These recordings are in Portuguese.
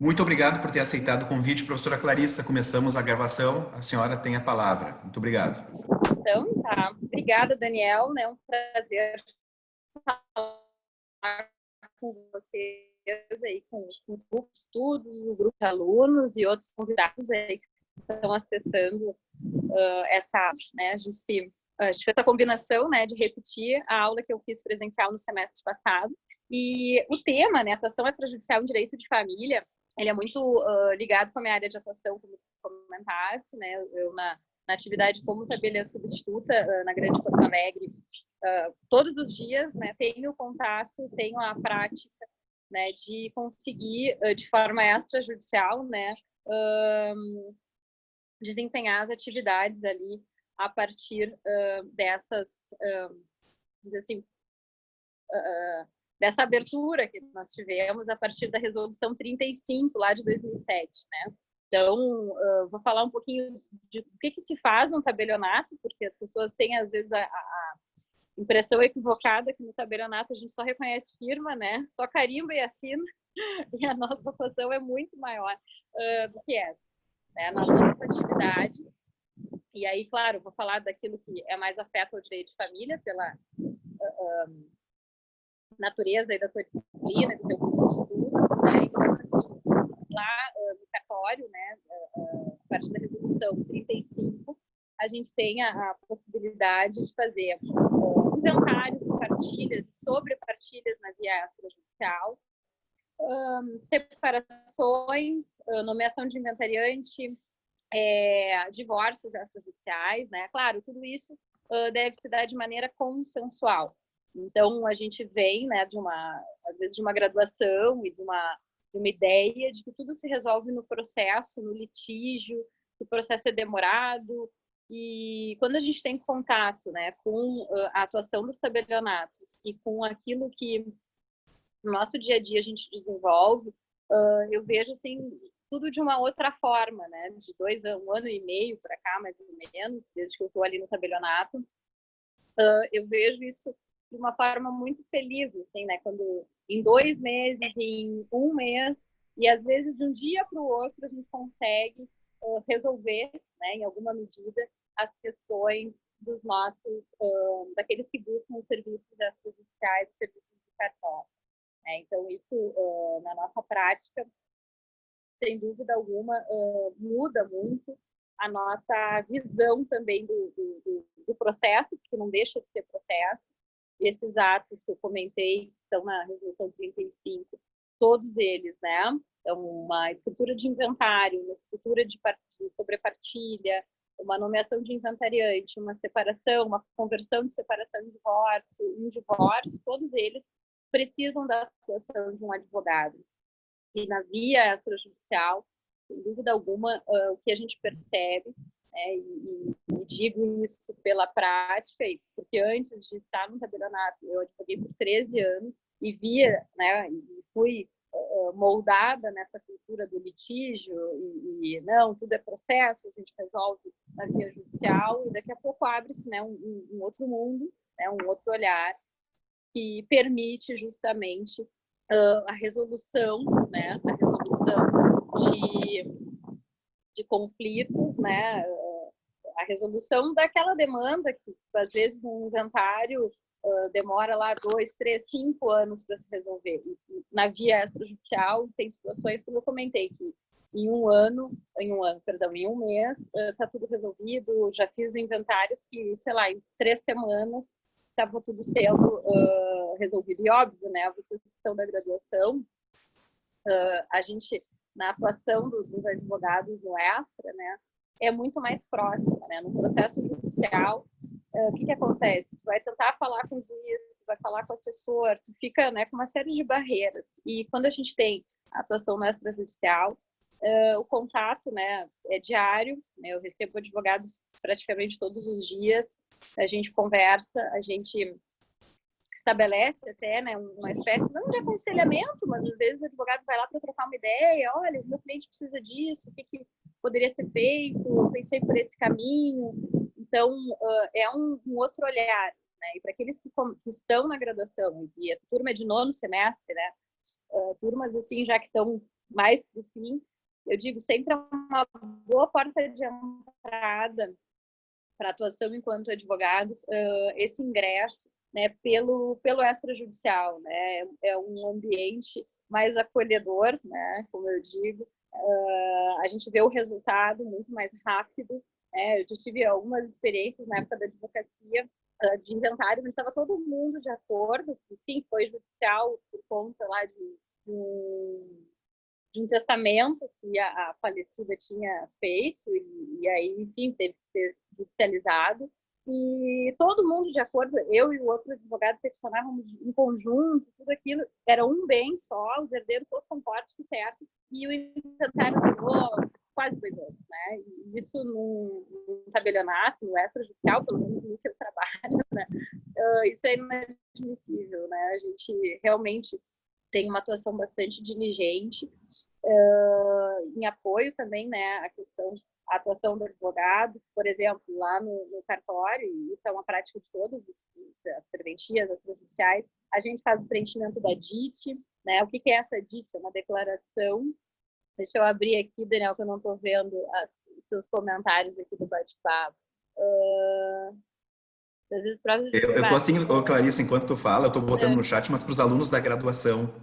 Muito obrigado por ter aceitado o convite, professora Clarissa. Começamos a gravação. A senhora tem a palavra. Muito obrigado. Então, tá. Obrigada, Daniel. É um prazer falar com vocês aí, com o grupo de estudos, o grupo de alunos e outros convidados aí que estão acessando essa, né, a gente fez essa combinação, né, de repetir a aula que eu fiz presencial no semestre passado. E o tema, né, atuação extrajudicial em direito de família, ele é muito ligado com a minha área de atuação, como tu comentaste, né, eu na atividade como tabeliã substituta na Grande Porto Alegre, todos os dias, né, tenho contato, tenho a prática, né, de conseguir, de forma extrajudicial, né, desempenhar as atividades ali a partir dessas, assim, dessa abertura que nós tivemos a partir da Resolução 35, lá de 2007, né? Então, vou falar um pouquinho de o que se faz no tabelionato, porque as pessoas têm, às vezes, a impressão equivocada que no tabelionato a gente só reconhece firma, né? Só carimba e assina, e a nossa atuação é muito maior do que essa, né? Na nossa atividade. E aí, claro, vou falar daquilo que é mais afeta ao direito de família, pela natureza e da tua disciplina, do teu grupo de estudos, né? Então, assim, lá no cartório, né, a partir da resolução 35, a gente tem a possibilidade de fazer inventários de partilhas, sobrepartilhas na via extrajudicial, separações, nomeação de inventariante, divórcios extrajudiciais, né? Claro, tudo isso deve se dar de maneira consensual. Então, a gente vem, né, às vezes, de uma graduação e de uma ideia de que tudo se resolve no processo, no litígio, que o processo é demorado. E quando a gente tem contato, né, com a atuação dos tabelionatos e com aquilo que no nosso dia a dia a gente desenvolve, eu vejo, assim, tudo de uma outra forma, né? De um ano e meio para cá, mais ou menos, desde que eu estou ali no tabelionato, eu vejo isso de uma forma muito feliz, assim, né? Quando em 2 meses, em 1 mês, e às vezes de um dia para o outro a gente consegue resolver, né, em alguma medida, as questões dos nossos, daqueles que buscam serviços extrajudiciais, serviços de cartório. Então, isso, na nossa prática, sem dúvida alguma, muda muito a nossa visão também do processo, porque não deixa de ser processo. Esses atos que eu comentei, que estão na Resolução 35, todos eles, né? Então, uma escritura de inventário, uma escritura de sobrepartilha, uma nomeação de inventariante, uma separação, uma conversão de separação em divórcio, um divórcio, todos eles precisam da atuação de um advogado. E na via extrajudicial, sem dúvida alguma, o que a gente percebe, e digo isso pela prática, porque antes de estar no tabelionato, eu advoguei por 13 anos e via, né, e fui moldada nessa cultura do litígio e não, tudo é processo, a gente resolve na via judicial e daqui a pouco abre-se, né, um outro mundo, né, um outro olhar que permite justamente a resolução, né, a resolução de conflitos, né, a resolução daquela demanda que, às vezes, um inventário demora lá 2, 3, 5 anos para se resolver. E, na via extrajudicial, tem situações, como eu comentei, que em um mês, está tudo resolvido. Já fiz inventários que, sei lá, em 3 semanas estava tudo sendo resolvido. E, óbvio, né, a questão da graduação, a gente, na atuação dos advogados no extra, né, é muito mais próxima, né? No processo judicial, o que acontece? Tu vai tentar falar com o juiz, tu vai falar com o assessor, tu fica, né, com uma série de barreiras. E quando a gente tem a atuação no extrajudicial, o contato, né, é diário, né? Eu recebo advogados praticamente todos os dias, a gente conversa, a gente estabelece até, né, uma espécie, não de aconselhamento, mas às vezes o advogado vai lá para trocar uma ideia, olha, o meu cliente precisa disso, o que poderia ser feito, eu pensei por esse caminho. Então, é um outro olhar, né? E para aqueles que estão na graduação, e a turma é de 9º semestre, né, turmas assim já que estão mais para o fim, eu digo, sempre é uma boa porta de entrada para atuação enquanto advogados, esse ingresso, né, pelo extrajudicial, né, é um ambiente mais acolhedor, né, como eu digo, a gente vê o resultado muito mais rápido, né, eu já tive algumas experiências na época da advocacia, de inventário, mas estava todo mundo de acordo, enfim, foi judicial por conta lá de um testamento que a falecida tinha feito, e aí, enfim, teve que ser judicializado. E todo mundo de acordo, eu e o outro advogado peticionávamos em conjunto, tudo aquilo, era um bem só, os herdeiros todos concordaram, tudo certo, e o inventário durou quase 2 anos, né? E isso num tabelionato, no extrajudicial, pelo menos no que eu trabalho, né? Isso é inadmissível, né? A gente realmente tem uma atuação bastante diligente, em apoio também, né, a atuação do advogado, por exemplo, lá no cartório, e isso é uma prática de todas as serventias, as judiciais, a gente faz o preenchimento da DIT, né, o que é essa DIT? É uma declaração, deixa eu abrir aqui, Daniel, que eu não estou vendo os seus comentários aqui do bate-papo. Às vezes, Eu tô assim, Clarice, enquanto tu fala, eu tô botando no chat, mas para os alunos da graduação.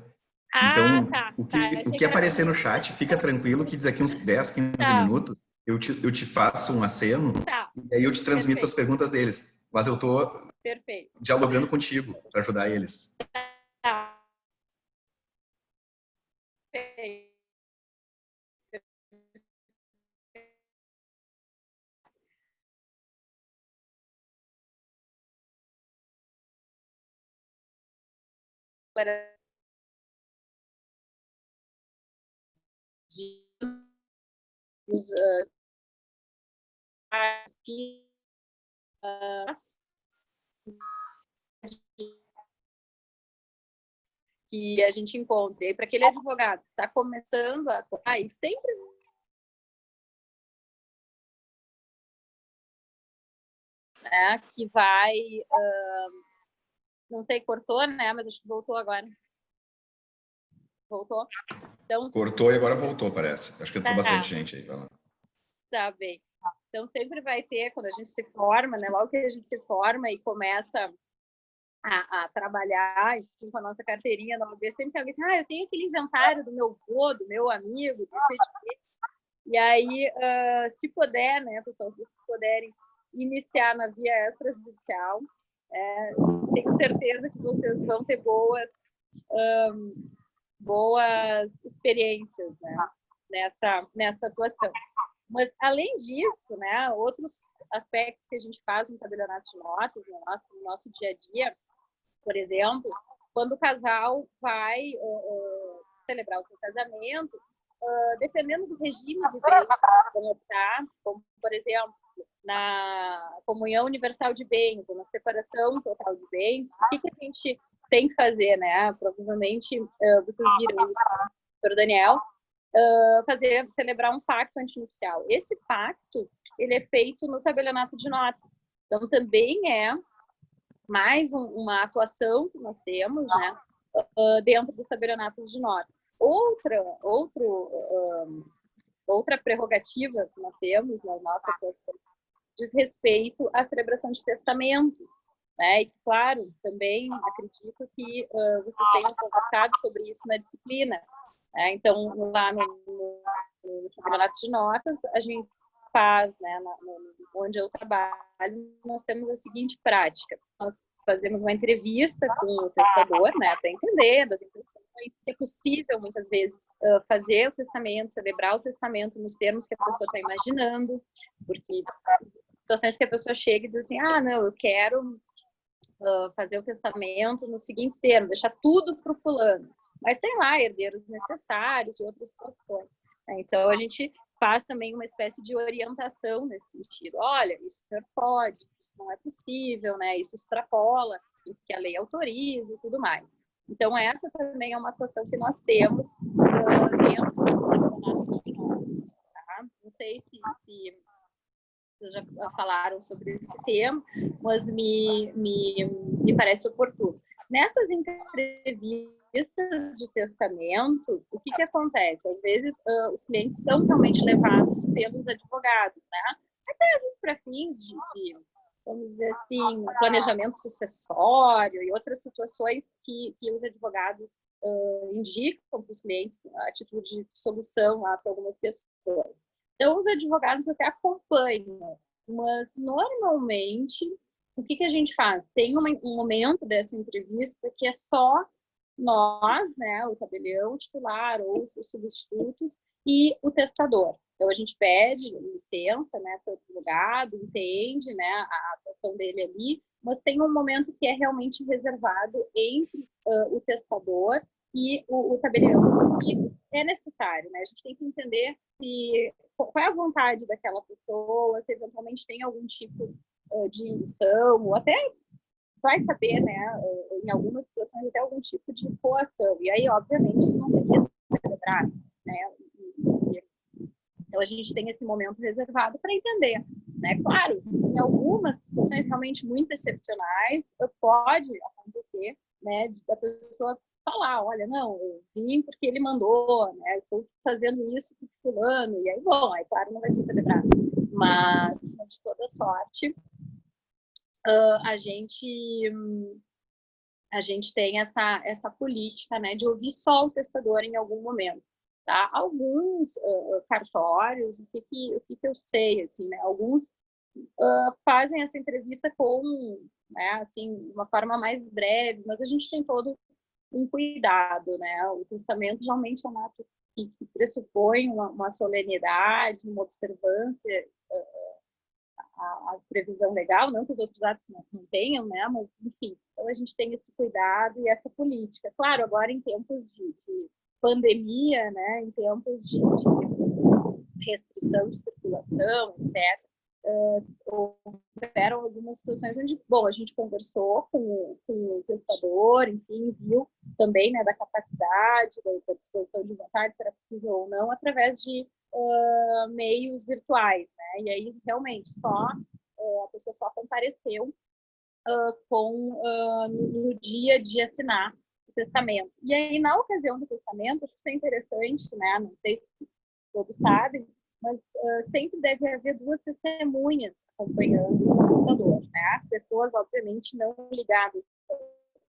Ah, Então, tá. o Achei que que era aparecer no comigo. chat, fica tranquilo que daqui uns 10, 15 Tá, minutos eu te faço um aceno tá. e aí eu te transmito as Perfeito, perguntas deles. Mas eu tô perfeito. dialogando contigo para ajudar eles. Tá. Perfeito. De os, que a gente encontra. E para aquele advogado que está começando a atuar, e sempre, né, que vai, não sei, cortou, né, mas acho que voltou agora. Voltou? Então, Cortou e agora voltou, parece. Acho que entrou bastante tá, gente aí. Vai lá. tá bem. Então, sempre vai ter, quando a gente se forma, né, logo que a gente se forma e começa a trabalhar, enfim, com a nossa carteirinha na OAB, sempre tem alguém assim, eu tenho aquele inventário do meu avô, do meu amigo, não sei de quê. E aí, se puder, né, pessoal, se puderem iniciar na via extrajudicial, tenho certeza que vocês vão ter boas experiências, né, nessa atuação. Mas, além disso, né, outros aspectos que a gente faz no tabelionato de notas, no nosso dia a dia, por exemplo, quando o casal vai celebrar o seu casamento, dependendo do regime de bens que vão optar, como, por exemplo, na comunhão universal de bens, ou na separação total de bens, o que a gente tem que fazer, né? Provavelmente vocês viram isso, doutor Daniel, celebrar um pacto antinupcial. Esse pacto, ele é feito no tabelionato de notas. Então, também é mais uma atuação que nós temos, né, dentro dos tabelionatos de notas. Outra prerrogativa que nós temos na nossa atuação diz respeito à celebração de testamento, né? E, claro, também acredito que vocês tenham conversado sobre isso na disciplina. Né? Então, lá no tabelionato de notas, a gente faz, né, onde eu trabalho, nós temos a seguinte prática. Nós fazemos uma entrevista com o testador, né, para entender das intenções. É possível, muitas vezes, fazer o testamento, celebrar o testamento nos termos que a pessoa está imaginando, porque situações que a pessoa chega e diz assim, não, eu quero fazer o testamento nos seguintes termos, deixar tudo para o fulano. Mas tem lá herdeiros necessários e outras situações. Então, a gente faz também uma espécie de orientação nesse sentido. Olha, isso o senhor pode, isso não é possível, né? Isso extrapola o que a lei autoriza e tudo mais. Então, essa também é uma atuação que nós temos dentro do campeonato de notas, tá? Não sei se vocês já falaram sobre esse tema, mas me parece oportuno. Nessas entrevistas entrevistas de testamento, o que acontece? Às vezes, os clientes são realmente levados pelos advogados, né? Até para fins de, vamos dizer assim, planejamento sucessório e outras situações que os advogados indicam para os clientes a título de solução para algumas questões. Então, os advogados até acompanham, mas normalmente, o que a gente faz? Tem um momento dessa entrevista que é só nós, né, o tabelião titular ou os seus substitutos e o testador. Então, a gente pede licença, né, para o advogado, entende, né, a atuação dele ali, mas tem um momento que é realmente reservado entre o testador e o tabelião. E é necessário, né, a gente tem que entender qual é a vontade daquela pessoa, se eventualmente tem algum tipo de indução, ou até vai saber, né, em algumas situações, até algum tipo de coação. E aí, obviamente, isso não seria celebrado, né? Então, a gente tem esse momento reservado para entender, né? Claro, em algumas situações realmente muito excepcionais, pode acontecer, né, da pessoa falar, olha, não, eu vim porque ele mandou, né, eu estou fazendo isso por fulano, e aí, bom, aí, claro, não vai ser celebrado. Mas de toda sorte, a gente tem essa política, né, de ouvir só o testador em algum momento, tá? Alguns cartórios, o que eu sei, assim, né, alguns fazem essa entrevista com, né, assim, uma forma mais breve, mas a gente tem todo um cuidado, né? O testamento realmente é um ato que pressupõe uma solenidade, uma observância a previsão legal, não que os outros atos não tenham, né? Mas, enfim, então a gente tem esse cuidado e essa política. Claro, agora em tempos de pandemia, né? Em tempos de restrição de circulação, etc., houveram algumas situações onde, bom, a gente conversou com o testador, enfim, viu também, né, da capacidade, da disposição de vontade, se era possível ou não, através de meios virtuais, né? E aí, realmente, a pessoa só compareceu no dia de assinar o testamento. E aí, na ocasião do testamento, acho que isso é interessante, né? Não sei se todos sabem, mas sempre deve haver duas testemunhas acompanhando o testador, né? Pessoas, obviamente, não ligadas ao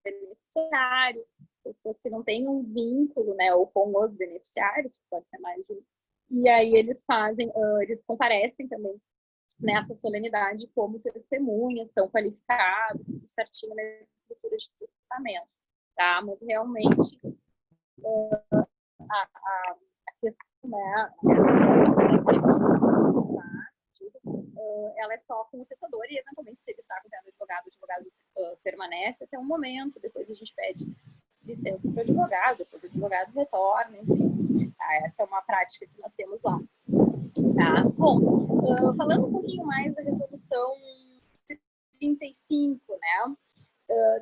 beneficiário, pessoas que não têm um vínculo, né, ou com os beneficiários, pode ser mais de um. E aí eles comparecem também nessa solenidade como testemunhas, são qualificados, tudo certinho na estrutura de testamento, tá? Mas realmente a questão, né, ela é só com o testador e, eventualmente, se ele está acompanhando o advogado permanece até um momento, depois a gente pede licença para o advogado, depois o advogado retorna, enfim. Tá? Essa é uma prática que nós temos lá. Tá? Bom, falando um pouquinho mais da resolução 35, né?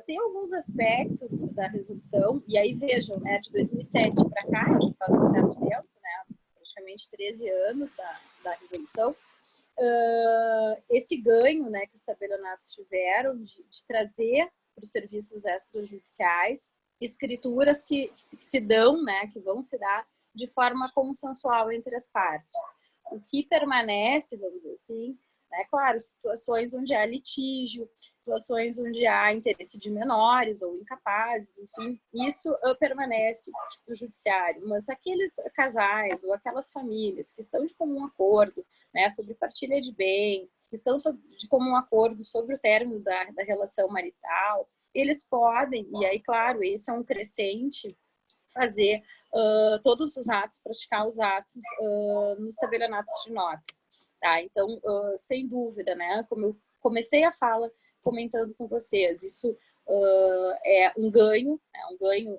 Tem alguns aspectos da resolução, e aí vejam, né, de 2007 para cá, já faz um certo tempo, né, praticamente 13 anos da resolução, esse ganho, né, que os tabelionatos tiveram de trazer para os serviços extrajudiciais escrituras que se dão, né, que vão se dar de forma consensual entre as partes. O que permanece, vamos dizer assim, né, claro, situações onde há litígio, situações onde há interesse de menores ou incapazes, enfim, isso permanece no judiciário. Mas aqueles casais ou aquelas famílias que estão de comum acordo, né, sobre partilha de bens, que estão de comum acordo sobre o término da relação marital, eles podem, e aí, claro, isso é um crescente, fazer todos os atos, praticar os atos nos tabelionatos de notas. Tá? Então, sem dúvida, né, como eu comecei a fala comentando com vocês, isso é um ganho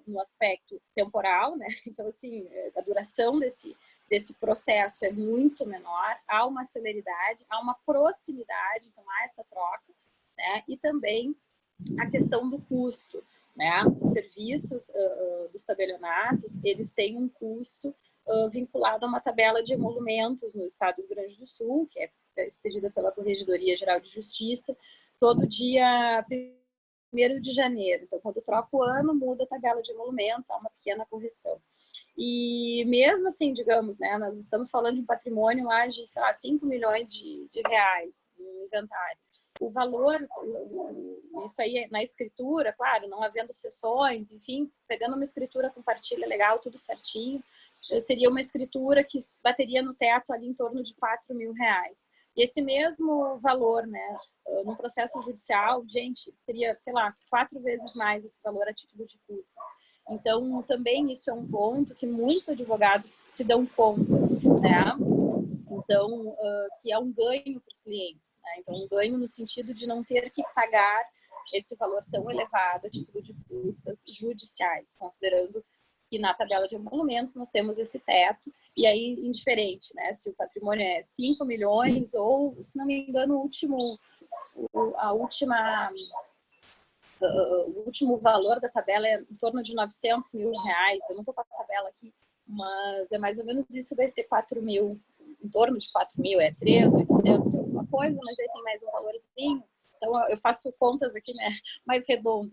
no aspecto temporal, né? Então, assim, a duração desse processo é muito menor, há uma celeridade, há uma proximidade, então há essa troca, né? E também a questão do custo, né? Os serviços dos tabelionatos, eles têm um custo vinculado a uma tabela de emolumentos no Estado do Rio Grande do Sul, que é expedida pela Corregedoria Geral de Justiça, todo dia 1º de janeiro. Então, quando troca o ano, muda a tabela de emolumentos, há uma pequena correção. E mesmo assim, digamos, né, nós estamos falando de um patrimônio lá de, sei lá, 5 milhões de reais no inventário. O valor, isso aí na escritura, claro, não havendo sessões, enfim, pegando uma escritura com partilha legal, tudo certinho, seria uma escritura que bateria no teto ali em torno de 4 mil reais. E esse mesmo valor, né, no processo judicial, gente, seria, sei lá, 4 vezes mais esse valor a título de custo. Então, também isso é um ponto que muitos advogados se dão conta, né? Então, que é um ganho para os clientes, né? Então, um ganho no sentido de não ter que pagar esse valor tão elevado a título de custas judiciais, considerando que na tabela de emolumentos nós temos esse teto, e aí indiferente, né? Se o patrimônio é 5 milhões ou, se não me engano, o último valor da tabela é em torno de 900 mil reais. Eu não estou com a tabela aqui, mas é mais ou menos isso, vai ser 4 mil, em torno de 4 mil, é 3.800, alguma coisa, mas aí tem mais um valorzinho. Então, eu faço contas aqui, né, mais redondas.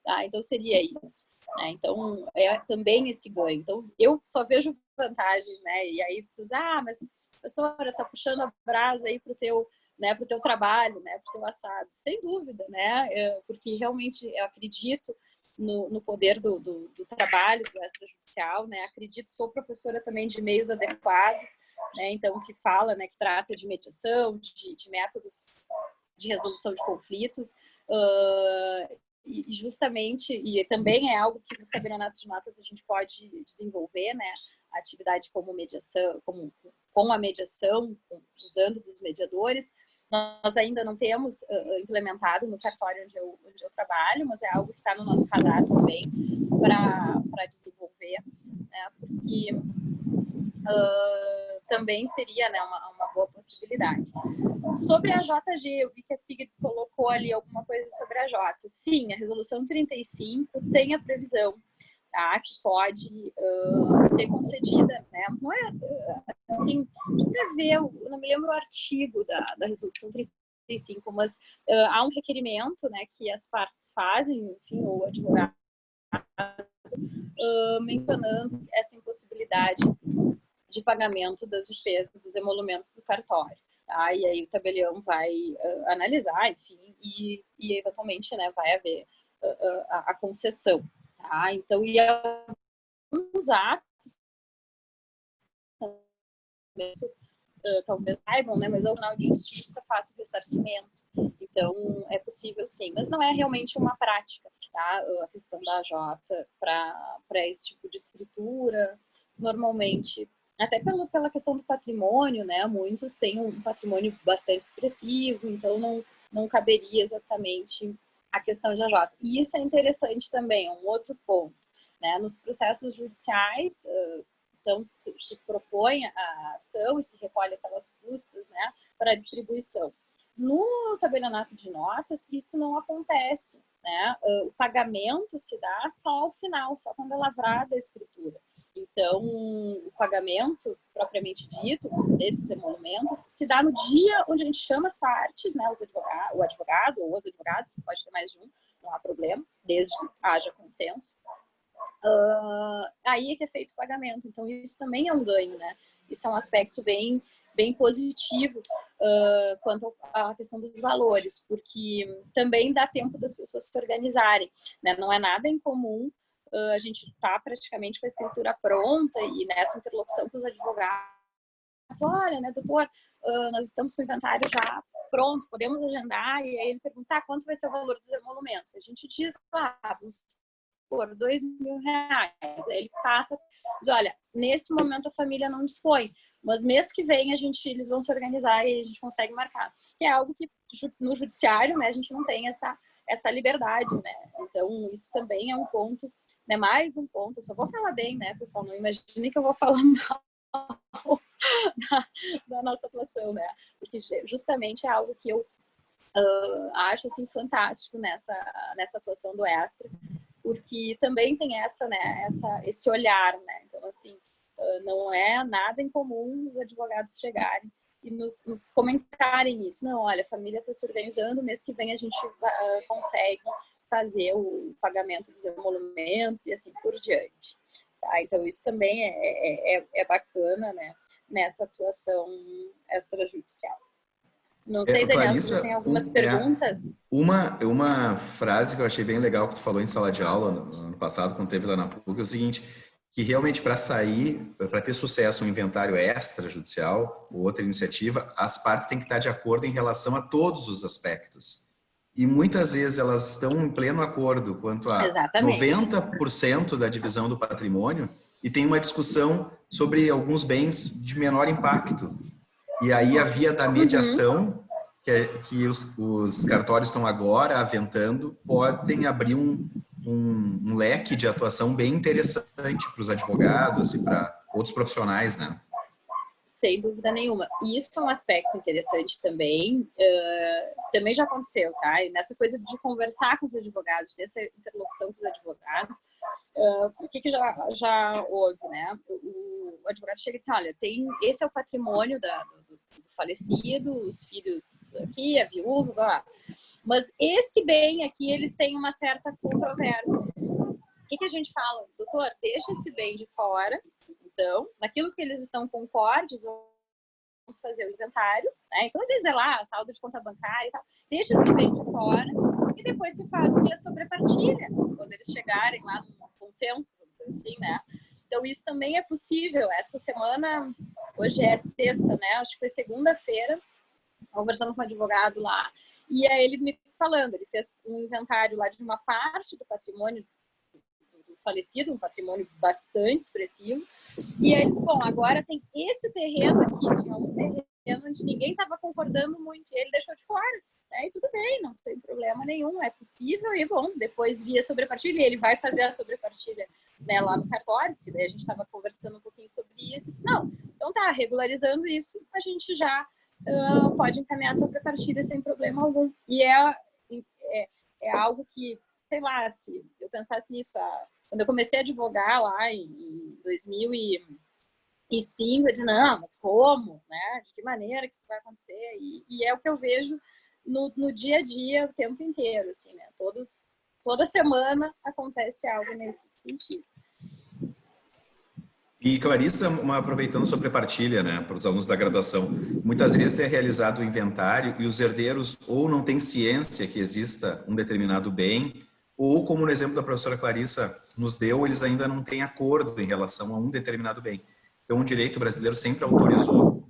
Tá? Então, seria isso. Né? Então, é também esse ganho. Então, eu só vejo vantagens, né? E aí, vocês, mas a professora está puxando a brasa aí para o teu, né, para o teu trabalho, né, para o teu assado. Sem dúvida, né? Porque realmente eu acredito no poder do trabalho, do extrajudicial, né? Acredito, sou professora também de meios adequados, né? Então, que fala, né, que trata de mediação, de métodos de resolução de conflitos, e justamente, e também é algo que nos tabelionatos de notas a gente pode desenvolver, né? A atividade como mediação, com a mediação, usando dos mediadores. Nós ainda não temos implementado no cartório onde eu trabalho, mas é algo que está no nosso radar também para desenvolver, né? Porque também seria, né, uma boa possibilidade. Sobre a JG, eu vi que a Sigrid colocou ali alguma coisa sobre a J. Sim, a resolução 35 tem a previsão, tá, que pode ser concedida, né? Não é assim, prevê, eu não me lembro o artigo da resolução 35, mas há um requerimento, né, que as partes fazem, enfim, o advogado mencionando essa impossibilidade de pagamento das despesas dos emolumentos do cartório. Tá? E aí o tabelião vai analisar, enfim, e eventualmente, né, vai haver a concessão. Tá? Então, e alguns atos, talvez saibam, né, mas o Tribunal de Justiça faz o ressarcimento. Então, é possível sim, mas não é realmente uma prática, tá? A questão da Jota para esse tipo de escritura, normalmente, até pela questão do patrimônio, né? Muitos têm um patrimônio bastante expressivo, então não caberia exatamente a questão de AJ. E isso é interessante também, é um outro ponto, né? Nos processos judiciais, então se propõe a ação e se recolhe aquelas custas, né, para a distribuição. No tabelionato de notas, isso não acontece, né? O pagamento se dá só ao final, só quando é lavrada a escritura. Então, o pagamento, propriamente dito, desses emolumentos, se dá no dia onde a gente chama as partes, né, o advogado ou os advogados, pode ter mais de um, não há problema, desde que haja consenso. Aí é que é feito o pagamento. Então, isso também é um ganho, né? Isso é um aspecto bem positivo quanto à questão dos valores, porque também dá tempo das pessoas se organizarem, né? Não é nada incomum a gente está praticamente com a escritura pronta e nessa interlocução com os advogados, olha, né, doutor, nós estamos com o inventário já pronto, podemos agendar, e aí ele pergunta, quanto vai ser o valor dos emolumentos? A gente diz, vamos por 2 mil reais. Aí ele passa, diz, olha, nesse momento a família não dispõe, mas mês que vem eles vão se organizar e a gente consegue marcar. Que é algo que no judiciário, né, a gente não tem essa liberdade, né? Então, isso também é um ponto, né, mais um ponto. Eu só vou falar bem, né, pessoal? Não imagine que eu vou falar mal da nossa atuação, né? Porque justamente é algo que eu acho assim fantástico nessa atuação do Extra, porque também tem esse olhar, né? Então, assim, não é nada incomum os advogados chegarem e nos comentarem isso. Não, olha, a família está se organizando, mês que vem a gente consegue fazer o pagamento dos emolumentos e assim por diante. Tá? Então, isso também é bacana, né, nessa atuação extrajudicial. Não sei, Daniel, se você tem Clarissa, algumas perguntas. uma frase que eu achei bem legal que tu falou em sala de aula no ano passado, quando teve lá na PUC, é o seguinte, que realmente para ter sucesso um inventário extrajudicial ou outra iniciativa, as partes têm que estar de acordo em relação a todos os aspectos. E muitas vezes elas estão em pleno acordo quanto a Exatamente. 90% da divisão do patrimônio e tem uma discussão sobre alguns bens de menor impacto. E aí a via da mediação, que os cartórios estão agora aventando, podem abrir um leque de atuação bem interessante para os advogados e para outros profissionais, né? Sem dúvida nenhuma. E isso é um aspecto interessante também. Também já aconteceu, tá? E nessa coisa de conversar com os advogados, dessa interlocução com os advogados, o que já houve, né? O advogado chega e diz, olha, esse é o patrimônio do falecido, os filhos aqui, a viúva, blá. Mas esse bem aqui, eles têm uma certa controvérsia. O que a gente fala? Doutor, deixa esse bem de fora. Então, naquilo que eles estão concordes, vamos fazer o inventário, né? Então, às vezes é lá, saldo de conta bancária e tal. Deixa esse bem de fora e depois se faz a sobrepartilha, quando eles chegarem lá no consenso, assim, né? Então, isso também é possível. Essa semana, hoje é sexta, né? Acho que foi segunda-feira, conversando com um advogado lá, e aí ele me falando, ele fez um inventário lá de uma parte do patrimônio do falecido, um patrimônio bastante expressivo, e aí ele disse, bom, agora tem esse terreno aqui, tinha um terreno onde ninguém estava concordando muito, e ele deixou de fora. E tudo bem, não tem problema nenhum, é possível, e bom, depois via sobrepartilha, ele vai fazer a sobrepartilha, né, lá no cartório, porque daí a gente estava conversando um pouquinho sobre isso, disse, não, então tá, regularizando isso, a gente já pode encaminhar a sobrepartilha sem problema algum. E é algo que, sei lá, se eu pensasse nisso, quando eu comecei a advogar lá em 2005, eu disse, não, mas como, né, de que maneira que isso vai acontecer? E é o que eu vejo no dia a dia, o tempo inteiro, assim, né? Toda semana acontece algo nesse sentido. E Clarissa, aproveitando sobre a partilha, né, para os alunos da graduação, muitas vezes é realizado o inventário e os herdeiros ou não têm ciência que exista um determinado bem, ou como no exemplo da professora Clarissa nos deu, eles ainda não têm acordo em relação a um determinado bem. Então, o direito brasileiro sempre autorizou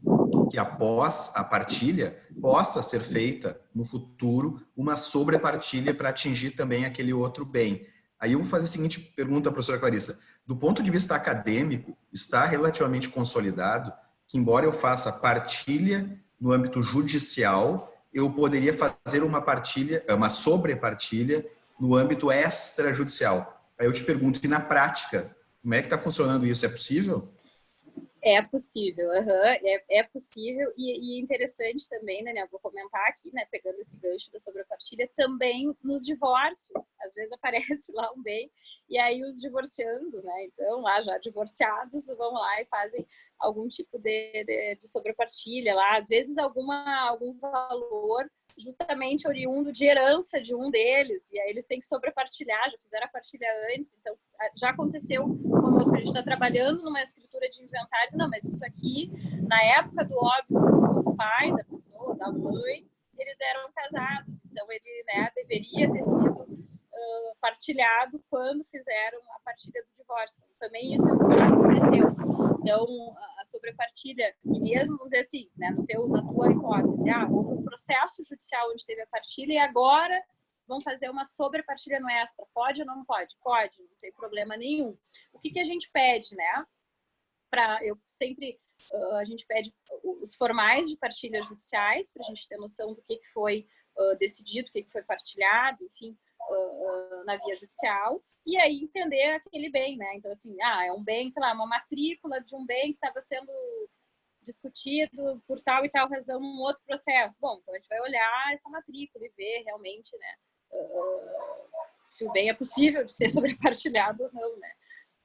que após a partilha possa ser feita no futuro uma sobrepartilha para atingir também aquele outro bem. Aí eu vou fazer a seguinte pergunta, professora Clarissa. Do ponto de vista acadêmico, está relativamente consolidado que, embora eu faça partilha no âmbito judicial, eu poderia fazer uma sobrepartilha no âmbito extrajudicial. Aí eu te pergunto, e na prática, como é que está funcionando isso? É possível? É possível, é possível, e interessante também, né, vou comentar aqui, né, pegando esse gancho da sobrepartilha, também nos divórcios, às vezes aparece lá um bem, e aí os divorciandos, né, então lá já divorciados vão lá e fazem algum tipo de sobrepartilha lá, às vezes algum valor justamente oriundo de herança de um deles, e aí eles têm que sobrepartilhar, já fizeram a partilha antes, então já aconteceu conosco, a gente está trabalhando numa escritura de inventário, não, mas isso aqui, na época do óbito do pai da pessoa, da mãe, eles eram casados, então ele, né, deveria ter sido partilhado quando fizeram a partilha do divórcio. Também isso aconteceu. Então, a sobrepartilha, e mesmo, vamos dizer assim, né, na tua hipótese, houve um processo judicial onde teve a partilha e agora vão fazer uma sobrepartilha no extra. Pode ou não pode? Pode, não tem problema nenhum. O que a gente pede, né? A gente pede os formais de partilhas judiciais, para a gente ter noção do que foi decidido, o que foi partilhado, enfim, na via judicial, e aí entender aquele bem, né? Então, assim, é um bem, sei lá, uma matrícula de um bem que estava sendo discutido por tal e tal razão num outro processo. Bom, então a gente vai olhar essa matrícula e ver realmente, né, se o bem é possível de ser sobrepartilhado ou não, né?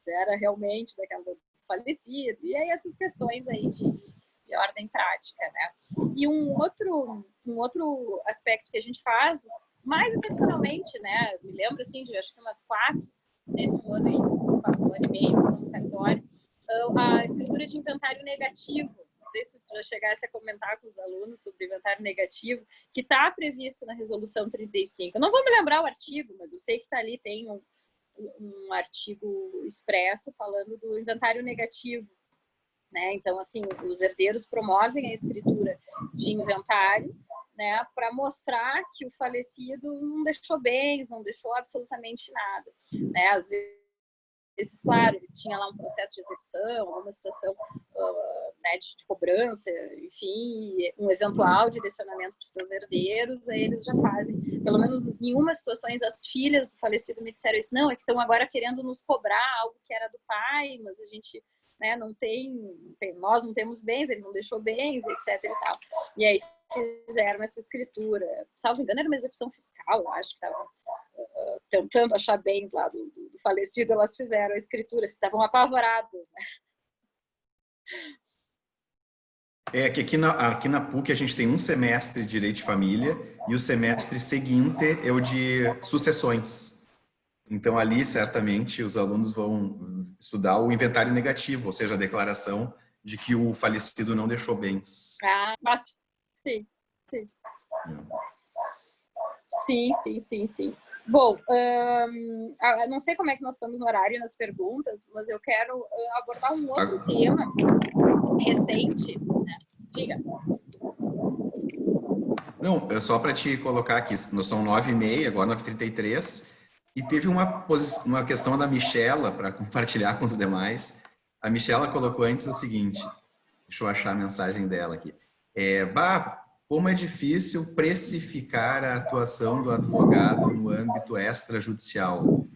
Se era realmente daquela do falecido, e aí essas questões aí de ordem prática, né? E um outro aspecto que a gente faz mais excepcionalmente, né, me lembro assim de acho que umas 4 nesse ano aí, um ano e meio no cartório, a escritura de inventário negativo. Não sei se tu já chegasse a comentar com os alunos sobre inventário negativo, que está previsto na resolução 35. Eu não vou me lembrar o artigo, mas eu sei que está ali, tem um artigo expresso falando do inventário negativo, né? Então, assim, os herdeiros promovem a escritura de inventário, né, para mostrar que o falecido não deixou bens, não deixou absolutamente nada, né? Às vezes, claro, ele tinha lá um processo de execução, alguma situação né, de cobrança, enfim, um eventual direcionamento para os seus herdeiros, aí eles já fazem. Pelo menos em umas situações, as filhas do falecido me disseram isso, não, é que estão agora querendo nos cobrar algo que era do pai, mas a gente, né, não tem, nós não temos bens, ele não deixou bens, etc. e tal. E aí fizeram essa escritura. Salvo engano, era uma execução fiscal, eu acho que estava tentando achar bens lá do falecido, elas fizeram a escritura, estavam apavoradas, né? Que aqui na PUC a gente tem um semestre de Direito de Família e o semestre seguinte é o de sucessões. Então, ali, certamente, os alunos vão estudar o inventário negativo, ou seja, a declaração de que o falecido não deixou bens. Mas, sim, sim. Sim. Bom, não sei como é que nós estamos no horário nas perguntas, mas eu quero abordar um outro tema recente, né? Diga. Não, é só para te colocar aqui, nós somos 9h30, agora 9h33, e teve uma questão da Michela para compartilhar com os demais. A Michela colocou antes o seguinte, deixa eu achar a mensagem dela aqui. Como é difícil precificar a atuação do advogado no âmbito extrajudicial.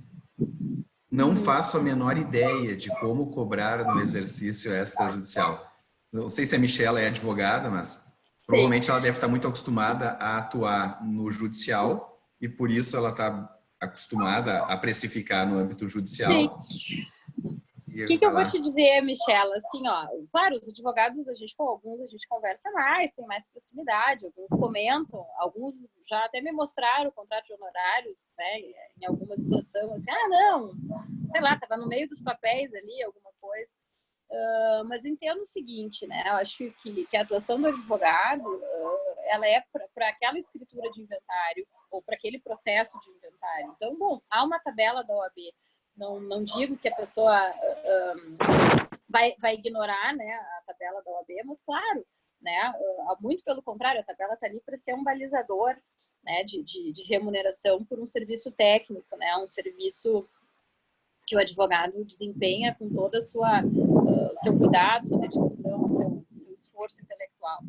Não faço a menor ideia de como cobrar no exercício extrajudicial. Não sei se a Michela é advogada, mas provavelmente ela deve estar muito acostumada a atuar no judicial e por isso ela está acostumada a precificar no âmbito judicial. Sim. O que eu vou te dizer, Michela? Assim, ó, claro, os advogados, com alguns a gente conversa mais, tem mais proximidade, alguns comentam, alguns já até me mostraram o contrato de honorários, né, em alguma situação, assim, não, sei lá, estava no meio dos papéis ali, alguma coisa. Mas entendo o seguinte, né, eu acho que a atuação do advogado, ela é para aquela escritura de inventário, ou para aquele processo de inventário. Então, bom, há uma tabela da OAB. Não digo que a pessoa vai ignorar, né, a tabela da OAB, mas claro, né, muito pelo contrário, a tabela está ali para ser um balizador, né, de remuneração por um serviço técnico, né, um serviço que o advogado desempenha com toda a sua seu cuidado, sua dedicação, seu esforço intelectual.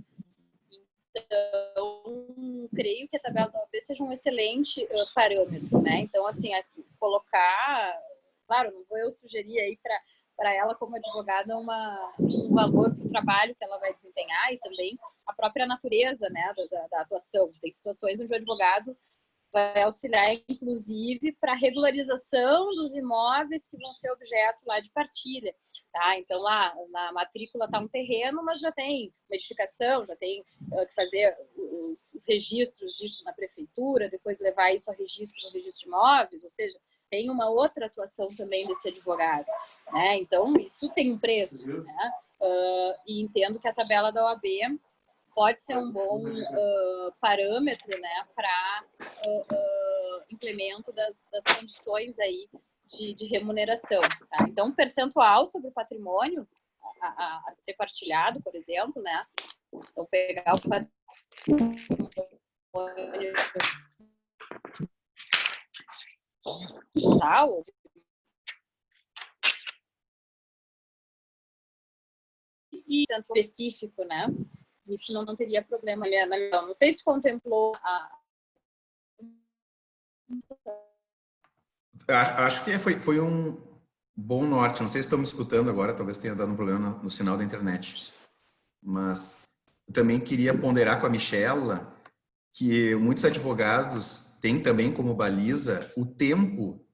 Então, creio que a tabela da OAB seja um excelente parâmetro, né? Então, assim, colocar, claro, não vou eu sugerir aí para ela como advogada um valor para o trabalho que ela vai desempenhar e também a própria natureza, né, da atuação. Tem situações onde o advogado vai auxiliar, inclusive, para a regularização dos imóveis que vão ser objeto lá de partilha. Tá? Então, lá na matrícula está um terreno, mas já tem uma edificação, já tem que fazer os registros disso na prefeitura, depois levar isso a registro no registro de imóveis, ou seja, tem uma outra atuação também desse advogado. Né? Então, isso tem um preço. Né? E entendo que a tabela da OAB pode ser um bom parâmetro, né, para implemento das condições aí de remuneração. Tá? Então, um percentual sobre o patrimônio a ser partilhado, por exemplo, né? Então, pegar o patrimônio total e específico, né? Isso não teria problema. Não sei se contemplou Acho que foi um bom norte. Não sei se estão me escutando agora, talvez tenha dado um problema no sinal da internet. Mas eu também queria ponderar com a Michela que muitos advogados têm também como baliza o tempo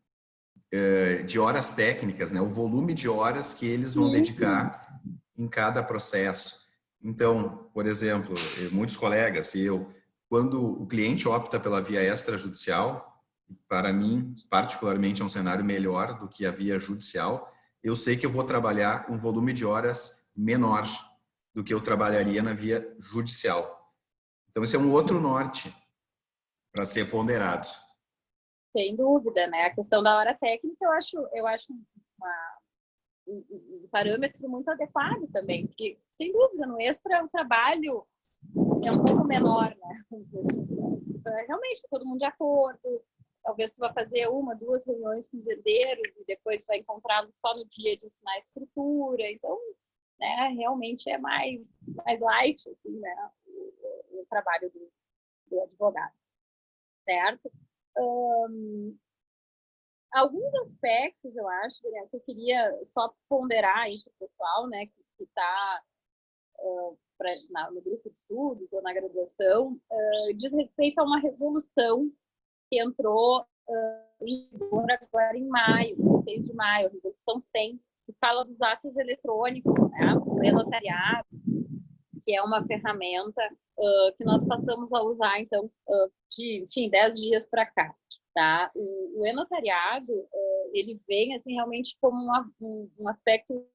de horas técnicas, né? O volume de horas que eles vão dedicar em cada processo. Então, por exemplo, muitos colegas e eu quando o cliente opta pela via extrajudicial, para mim, particularmente, é um cenário melhor do que a via judicial. Eu sei que eu vou trabalhar um volume de horas menor do que eu trabalharia na via judicial. Então, esse é um outro norte para ser ponderado. Sem dúvida, né? A questão da hora técnica eu acho um parâmetro muito adequado também, porque, sem dúvida, no extra o trabalho é um pouco menor, né? Realmente, todo mundo de acordo, talvez tu vá fazer 1, 2 reuniões com os herdeiros e depois vai encontrá-los só no dia de assinar a escritura, então, né, realmente é mais light, assim, né, o trabalho do advogado, certo? Alguns aspectos, eu acho, né, que eu queria só ponderar aí para o pessoal, né, que está no grupo de estudos ou na graduação, diz respeito a uma resolução que entrou em vigor agora em maio, 6 de maio, a resolução 100, que fala dos atos eletrônicos, né, do e-notariado, que é uma ferramenta que nós passamos a usar, então, enfim, 10 dias para cá. Tá? O e-notariado, ele vem, assim, realmente como um aspecto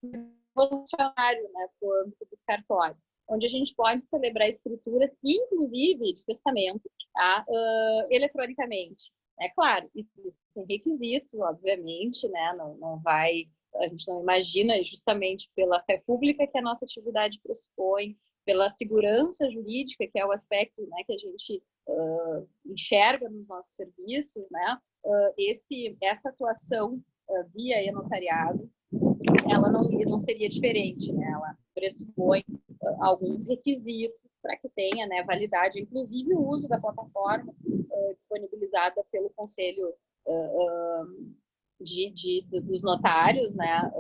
revolucionário, né, para o âmbito dos cartórios, onde a gente pode celebrar escrituras, inclusive de testamento, tá? Eletronicamente. É claro, existem requisitos, obviamente, né? Não vai, a gente não imagina, justamente pela fé pública que a nossa atividade pressupõe, pela segurança jurídica, que é o aspecto, né, que a gente enxerga nos nossos serviços, né? Essa atuação via e-notariado, ela não seria diferente, né? Ela pressupõe alguns requisitos para que tenha, né, validade, inclusive o uso da plataforma disponibilizada pelo Conselho dos Notários, né,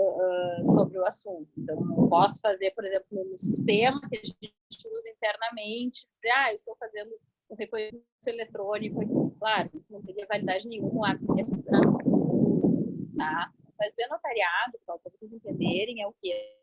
sobre o assunto. Então, não posso fazer, por exemplo, no sistema que a gente usa internamente, dizer, eu estou fazendo um reconhecimento eletrônico. Claro, isso não teria validade nenhuma, o ato seria considerado, tá? Mas o notariado, para vocês entenderem, é o quê?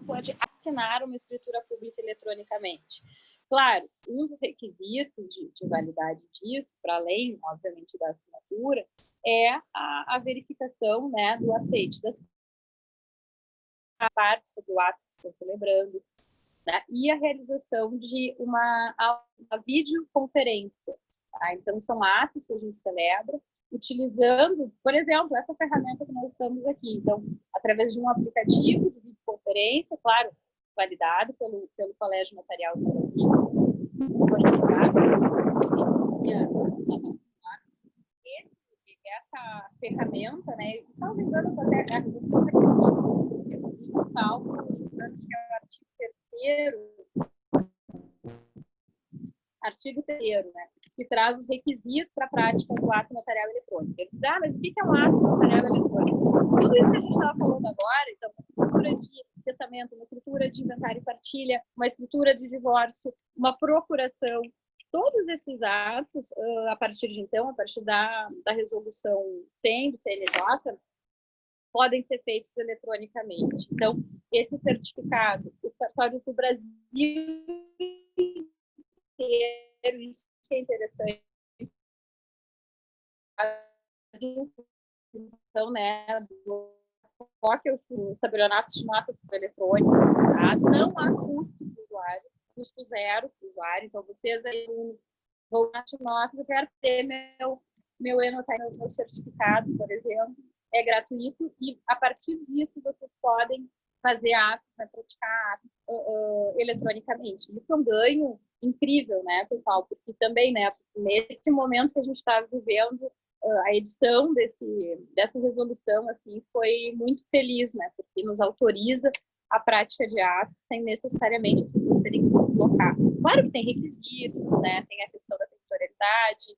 Pode assinar uma escritura pública eletronicamente. Claro, um dos requisitos de validade disso, para além, obviamente, da assinatura, é a verificação, né, do aceite das partes sobre o ato que estão celebrando, né, e a realização de uma videoconferência. Tá? Então, são atos que a gente celebra utilizando, por exemplo, essa ferramenta que nós estamos aqui. Então, através de um aplicativo de videoconferência, claro, validado pelo Colégio Notarial do Brasil, essa ferramenta, né, e talvez eu até artigo 3º, né, que traz os requisitos para a prática do ato notarial eletrônico. Ele diz, mas o que é um ato notarial eletrônico? Tudo isso que a gente estava falando agora, então, uma escritura de testamento, uma escritura de inventário e partilha, uma escritura de divórcio, uma procuração, todos esses atos, a partir de então, a partir da resolução 100 do CNJ, podem ser feitos eletronicamente. Então, esse certificado, os cartórios do Brasil inteiro, isso que é interessante. Então, né, os tabelionatos de notas eletrônicas, tá? Não há custo para o usuário, custo zero para o usuário. Então, vocês aí vão na notas, eu quero ter meu e-notariado, meu certificado, por exemplo, é gratuito e a partir disso vocês podem fazer atos, né, praticar atos eletronicamente. Isso é um ganho incrível, né, pessoal? Porque também, né, nesse momento que a gente está vivendo, a edição dessa resolução assim foi muito feliz, né, porque nos autoriza a prática de atos sem necessariamente as pessoas terem que se deslocar. Claro que tem requisitos, né, tem a questão da territorialidade,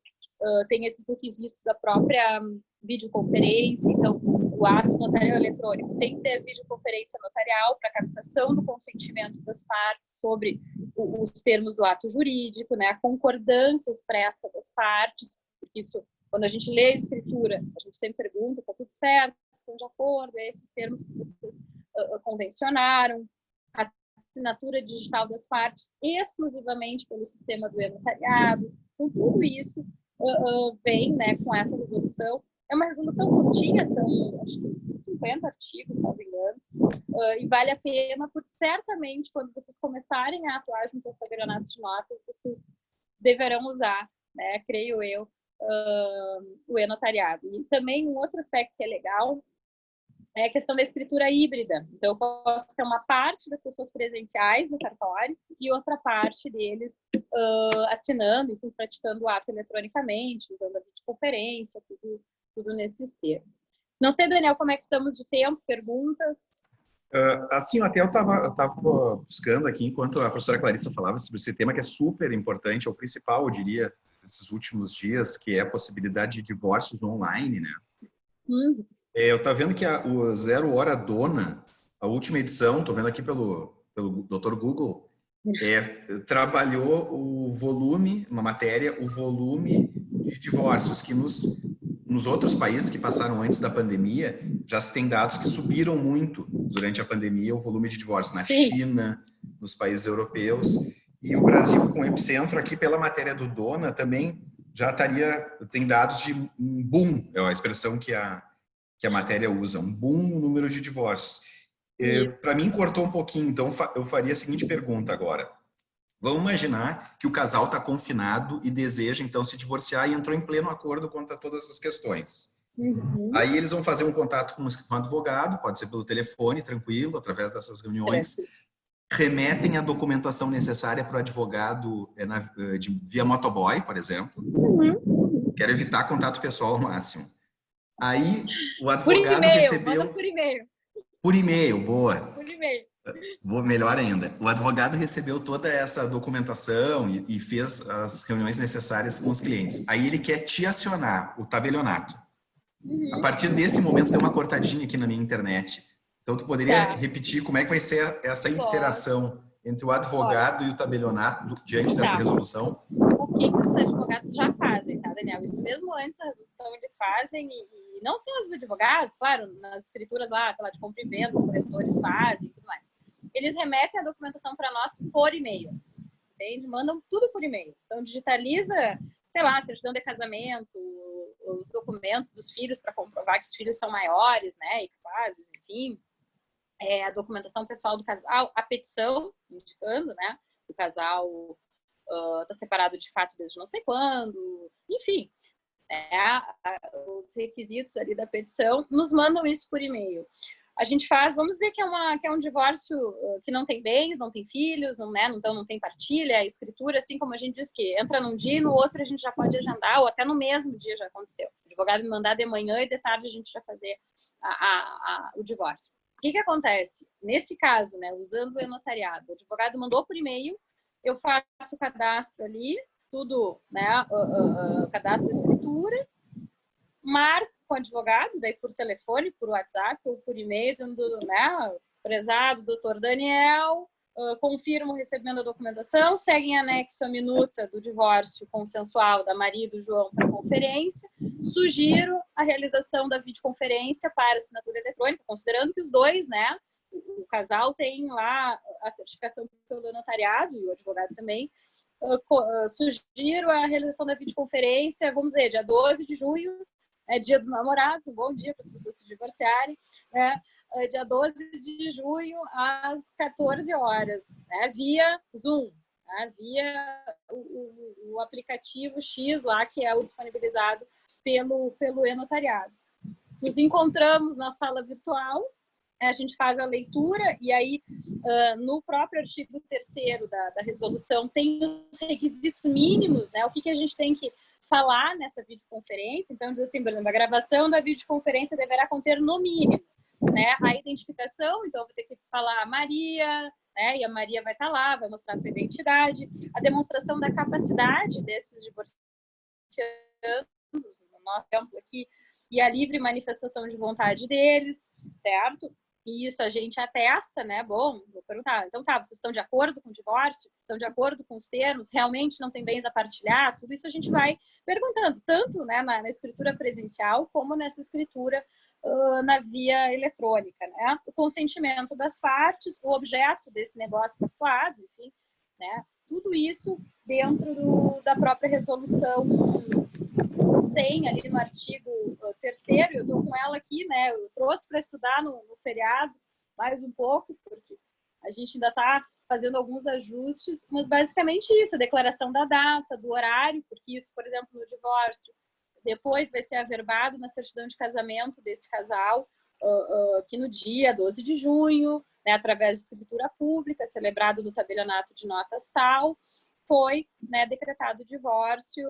tem esses requisitos da própria videoconferência, então o ato notarial eletrônico tem que ter videoconferência notarial para captação do consentimento das partes sobre os termos do ato jurídico, né, a concordância expressa das partes, porque isso, quando a gente lê a escritura, a gente sempre pergunta, está tudo certo, estão de acordo, é esses termos que vocês convencionaram, a assinatura digital das partes exclusivamente pelo sistema do e-notariado. Com tudo isso, vem, né, com essa resolução. É uma resolução curtinha, são acho que 50 artigos, se não me engano, e vale a pena, porque certamente, quando vocês começarem a atuar junto ao tabelionato de notas, vocês deverão usar, né, creio eu, o e-notariado. E também um outro aspecto que é legal é a questão da escritura híbrida. Então, eu posso ter uma parte das pessoas presenciais no cartório e outra parte deles assinando, enfim, praticando o ato eletronicamente, usando a videoconferência, tudo nesses termos. Não sei, Daniel, como é que estamos de tempo? Perguntas? Assim, até eu estava buscando aqui, enquanto a professora Clarissa falava sobre esse tema, que é super importante, é o principal, eu diria, nesses últimos dias, que é a possibilidade de divórcios online, né? Eu estava vendo que o Zero Hora Dona, a última edição, estou vendo aqui pelo Dr. Google, trabalhou o volume, uma matéria, o volume de divórcios que nos outros países que passaram antes da pandemia, já se tem dados que subiram muito durante a pandemia o volume de divórcios na China, nos países europeus, e o Brasil, com o epicentro aqui pela matéria do Dona, também já tem dados de um boom, é a expressão que a matéria usa, um boom no número de divórcios. Para mim, cortou um pouquinho, então eu faria a seguinte pergunta agora. Vamos imaginar que o casal está confinado e deseja, então, se divorciar e entrou em pleno acordo quanto a todas essas questões. Aí eles vão fazer um contato com um advogado, pode ser pelo telefone, tranquilo, através dessas reuniões, remetem a documentação necessária para o advogado via motoboy, por exemplo. Quero evitar contato pessoal ao máximo. Aí o advogado recebeu... Manda por e-mail. Por e-mail, boa. Por e-mail. Melhor ainda. O advogado recebeu toda essa documentação e fez as reuniões necessárias com os clientes. Aí ele quer te acionar, o tabelionato. A partir desse momento tem uma cortadinha aqui na minha internet. Então tu poderia repetir como é que vai ser essa interação entre o advogado e o tabelionato diante dessa resolução? O que os advogados já fazem, tá, Daniel? Isso mesmo antes da resolução eles fazem, e não só os advogados, claro, nas escrituras lá, sei lá, de compra e venda, os corretores fazem e tudo mais. Eles remetem a documentação para nós por e-mail, entende? Mandam tudo por e-mail. Então, digitaliza, sei lá, certidão de casamento, os documentos dos filhos para comprovar que os filhos são maiores, né, e capazes, enfim. A documentação pessoal do casal, a petição, indicando, né, o casal está separado de fato desde não sei quando, enfim, os requisitos ali da petição, nos mandam isso por e-mail. A gente faz, vamos dizer que é um divórcio que não tem bens, não tem filhos, então não tem partilha, a escritura, assim como a gente diz que entra num dia e no outro a gente já pode agendar, ou até no mesmo dia já aconteceu. O advogado me mandar de manhã e de tarde a gente já fazer o divórcio. O que acontece? Nesse caso, né, usando o e-notariado, o advogado mandou por e-mail, eu faço o cadastro ali, tudo, né, cadastro da escritura, marco com o advogado, daí por telefone, por WhatsApp ou por e-mail, dizendo, né, prezado doutor Daniel, confirmo o recebimento da documentação, segue em anexo a minuta do divórcio consensual da Maria e do João para a conferência, sugiro a realização da videoconferência para assinatura eletrônica, considerando que os dois, né, o casal tem lá a certificação pelo notariado e o advogado também. Sugiro a realização da videoconferência, vamos dizer, dia 12 de junho, dia dos namorados, um bom dia para as pessoas se divorciarem, né? Dia 12 de junho, às 14 horas, né? Via Zoom, né? Via o aplicativo X lá, que é o disponibilizado pelo e-notariado. Nos encontramos na sala virtual, a gente faz a leitura e aí no próprio artigo 3º da resolução tem os requisitos mínimos, né? O que a gente tem que falar nessa videoconferência. Então, diz assim, por exemplo, a gravação da videoconferência deverá conter no mínimo, né, a identificação, então eu vou ter que falar a Maria, né, e a Maria vai estar lá, vai mostrar sua identidade, a demonstração da capacidade desses divorciandos, no nosso exemplo aqui, e a livre manifestação de vontade deles, certo? E isso a gente atesta, né? Bom, vou perguntar, então tá, vocês estão de acordo com o divórcio? Estão de acordo com os termos? Realmente não tem bens a partilhar? Tudo isso a gente vai perguntando, tanto, né, na escritura presencial como nessa escritura na via eletrônica, né? O consentimento das partes, o objeto desse negócio pactuado, enfim, né? Tudo isso dentro da própria resolução 100, ali no artigo 3º, eu estou com ela aqui, né? Eu trouxe para estudar no feriado mais um pouco, porque a gente ainda está fazendo alguns ajustes, mas basicamente isso, a declaração da data, do horário, porque isso, por exemplo, no divórcio, depois vai ser averbado na certidão de casamento desse casal, que no dia 12 de junho, né, através de escritura pública, celebrado no tabelionato de notas tal, foi, né, decretado o divórcio,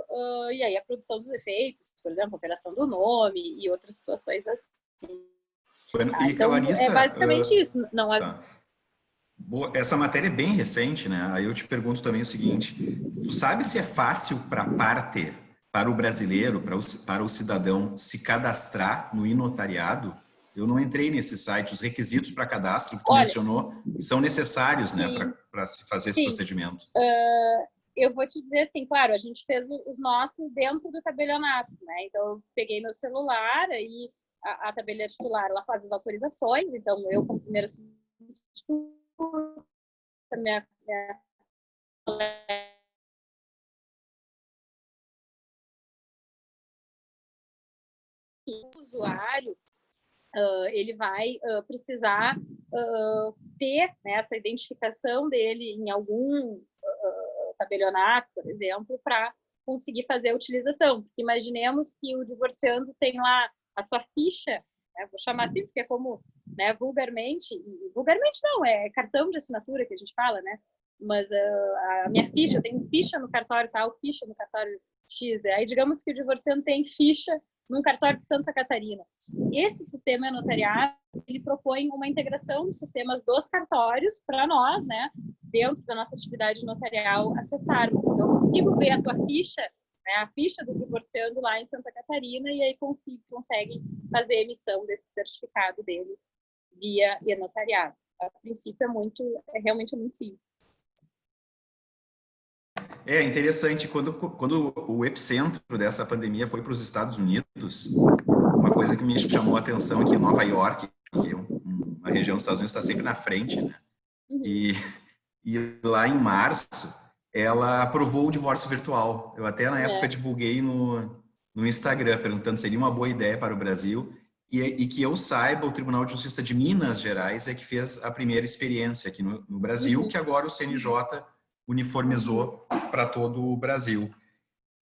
e aí a produção dos efeitos, por exemplo, alteração do nome e outras situações assim. E, então, Clarissa, é basicamente isso. Não é... Tá. Boa, essa matéria é bem recente, né? Aí eu te pergunto também o seguinte: tu sabe se é fácil para a parte, para o brasileiro, para o cidadão se cadastrar no e-notariado? Eu não entrei nesse site. Os requisitos para cadastro que tu mencionou são necessários, né, para se fazer esse procedimento. Eu vou te dizer assim, claro, a gente fez os nossos dentro do tabelionato, né? Então, eu peguei meu celular, aí a tabeliã titular, ela faz as autorizações, então eu, como primeiro minha o usuário, ele vai precisar ter, né, essa identificação dele em algum tabelionato, por exemplo, para conseguir fazer a utilização. Porque imaginemos que o divorciando tem lá a sua ficha, né, vou chamar assim, porque é como, né, vulgarmente não, é cartão de assinatura que a gente fala, né? Mas a minha ficha, eu tenho ficha no cartório tal, ficha no cartório X. Aí digamos que o divorciando tem ficha num cartório de Santa Catarina. Esse sistema notariado, ele propõe uma integração dos sistemas dos cartórios para nós, né, dentro da nossa atividade notarial, acessarmos. Então, eu consigo ver a tua ficha, né, a ficha do divorciando lá em Santa Catarina, e aí consegue fazer a emissão desse certificado dele via e-notariado. A princípio é realmente muito simples. É interessante, quando o epicentro dessa pandemia foi para os Estados Unidos, uma coisa que me chamou a atenção aqui em Nova York, que é uma região dos Estados Unidos está sempre na frente, né? E lá em março, ela aprovou o divórcio virtual. Eu até na época divulguei no Instagram, perguntando se seria uma boa ideia para o Brasil. E que eu saiba, o Tribunal de Justiça de Minas Gerais é que fez a primeira experiência aqui no Brasil, que agora o CNJ uniformizou para todo o Brasil.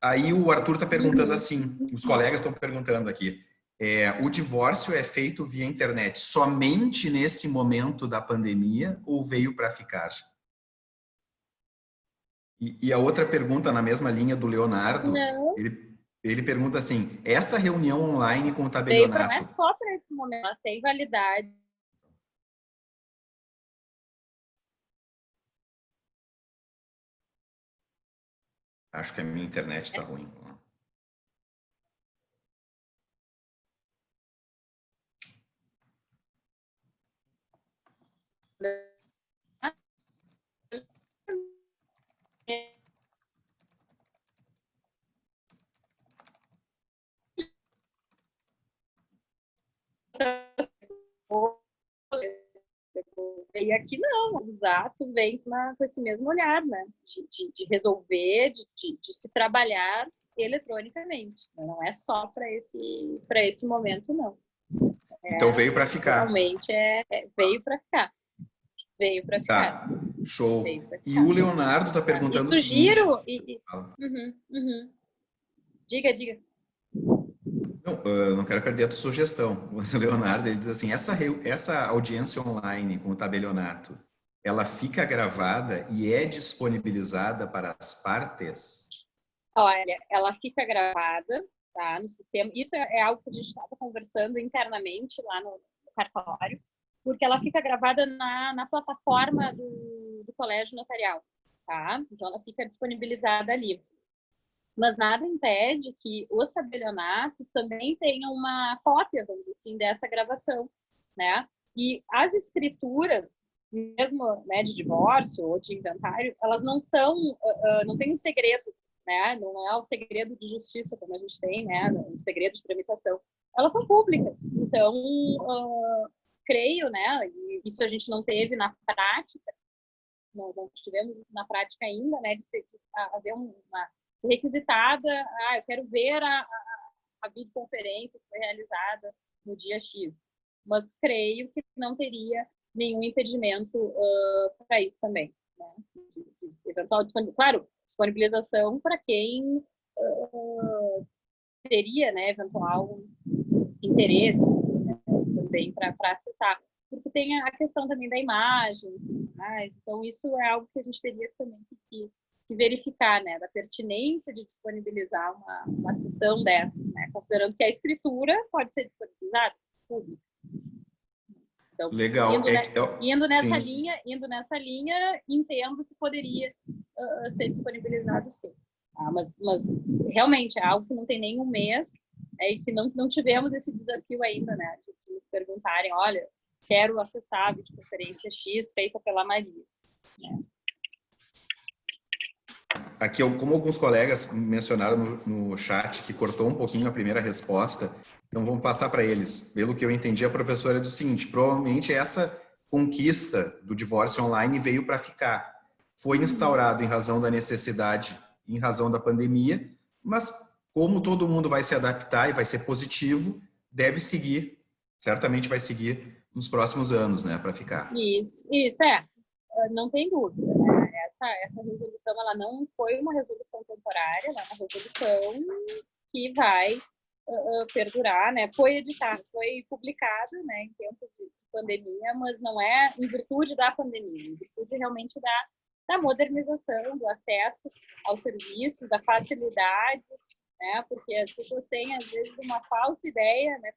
Aí o Arthur está perguntando assim, os colegas estão perguntando aqui, o divórcio é feito via internet somente nesse momento da pandemia ou veio para ficar? E a outra pergunta na mesma linha do Leonardo, ele pergunta assim, essa reunião online com o tabelionato... Não é só para esse momento, ela tem validade. Acho que a minha internet está ruim. E aqui não, os atos vêm com esse mesmo olhar, né? De resolver, de se trabalhar eletronicamente. Não é só para esse momento, não. Então veio para ficar. Realmente veio para ficar. Veio para ficar. Tá, show. E o Leonardo está perguntando o seguinte... Diga. Não, eu não quero perder a tua sugestão. O Leonardo, ele diz assim, essa audiência online com o tabelionato, ela fica gravada e é disponibilizada para as partes? Olha, ela fica gravada, tá, no sistema. Isso é algo que a gente estava conversando internamente lá no cartório, porque ela fica gravada na plataforma do Colégio Notarial, tá? Então, ela fica disponibilizada ali. Mas nada impede que os tabelionatos também tenham uma cópia, vamos dizer assim, dessa gravação, né? E as escrituras, mesmo, né, de divórcio ou de inventário, elas não são, não tem um segredo né? Não é o segredo de justiça, como a gente tem, né? O segredo de tramitação. Elas são públicas. Então, creio, né? E isso a gente não teve na prática, não tivemos na prática ainda, né? De haver uma requisitada, eu quero ver a videoconferência que foi realizada no dia X. Mas creio que não teria nenhum impedimento para isso também. Né? Eventual, claro, disponibilização para quem teria, né, eventual interesse, né, também para acessar. Porque tem a questão também da imagem, então isso é algo que a gente teria também que verificar, né, da pertinência de disponibilizar uma sessão dessas, né, considerando que a escritura pode ser disponibilizada pública. Então, legal. Indo nessa linha, entendo que poderia ser disponibilizado sim. Mas realmente é algo que não tem nem um mês, e que não tivemos esse desafio ainda, né, de nos perguntarem, olha, quero acessar a videoconferência X feita pela Maria. Né? Aqui, como alguns colegas mencionaram no chat, que cortou um pouquinho a primeira resposta, então vamos passar para eles. Pelo que eu entendi, a professora disse o seguinte, provavelmente essa conquista do divórcio online veio para ficar. Foi instaurado em razão da necessidade, em razão da pandemia, mas como todo mundo vai se adaptar e vai ser positivo, deve seguir, certamente vai seguir nos próximos anos, né, para ficar. Isso, não tem dúvida, né? Essa resolução, ela não foi uma resolução temporária, ela é uma resolução que vai perdurar, né? Foi publicada, né, em tempos de pandemia, mas não é em virtude da pandemia, em virtude realmente da modernização, do acesso aos serviços, da facilidade, né? Porque as pessoas têm, às vezes, uma falsa ideia, né?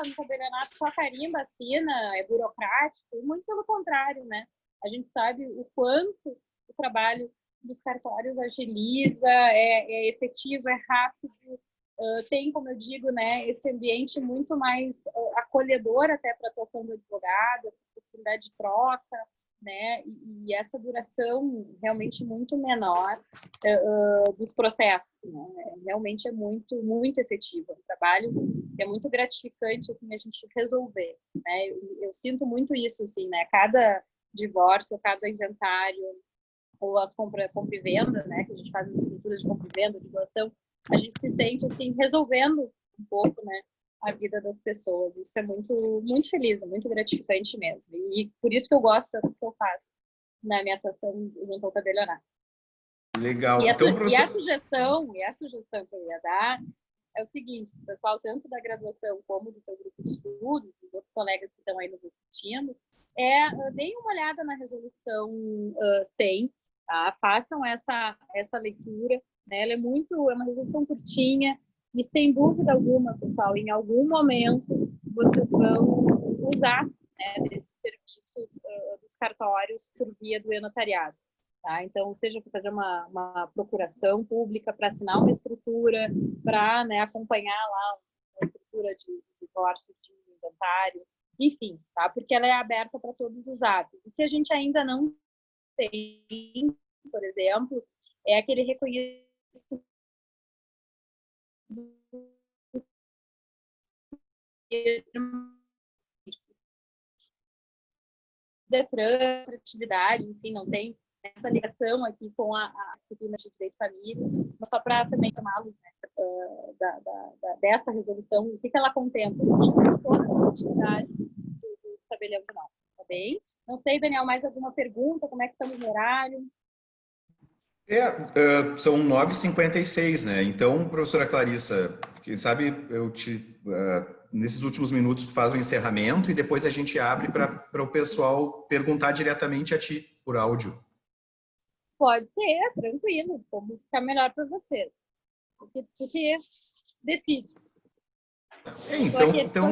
No tabelionato só carimba, assina, é burocrático, muito pelo contrário, né? A gente sabe o quanto o trabalho dos cartórios agiliza, é efetivo, é rápido, tem, como eu digo, né, esse ambiente muito mais acolhedor até para a atuação do advogado, a possibilidade de troca, né, e essa duração realmente muito menor dos processos, né? Realmente é muito, muito efetivo. O trabalho é muito gratificante assim, a gente resolver, né? Eu sinto muito isso, assim, né? Cada divórcio, cada inventário, ou as compra e venda, né? Que a gente faz as escrituras de compra e venda, de doação, a gente se sente assim resolvendo um pouco, né, a vida das pessoas. Isso é muito, muito feliz, é muito gratificante mesmo. E por isso que eu gosto do que eu faço na minha atuação junto ao tabelionato. Legal. E a sugestão que eu ia dar é o seguinte, pessoal, tanto da graduação como do seu grupo de estudos, dos outros colegas que estão aí nos assistindo, deem uma olhada na resolução 100, tá? Façam essa leitura, né? Ela é uma resolução curtinha e, sem dúvida alguma, pessoal, em algum momento vocês vão usar, né, desses serviços dos cartórios por via do e-notariado. Tá? Então, seja para fazer uma procuração pública, para assinar uma escritura, para, né, acompanhar lá uma escritura de divórcio, de inventário, enfim, tá? Porque ela é aberta para todos os atos. O que a gente ainda não tem, por exemplo, é aquele reconhecimento Detran, atividade, enfim, não tem essa ligação aqui com a disciplina de direito de família, mas só para também tomá-los, né, dessa resolução, o que ela contempla? Todas as atividades do tabelião de nós, tá bem? Não sei, Daniel, mais alguma pergunta? Como é que estamos no horário? São 9h56, né? Então, professora Clarissa, quem sabe nesses últimos minutos tu faz o encerramento e depois a gente abre para o pessoal perguntar diretamente a ti, por áudio. Pode ser, tranquilo, como ficar melhor para vocês. Porque decide. Então,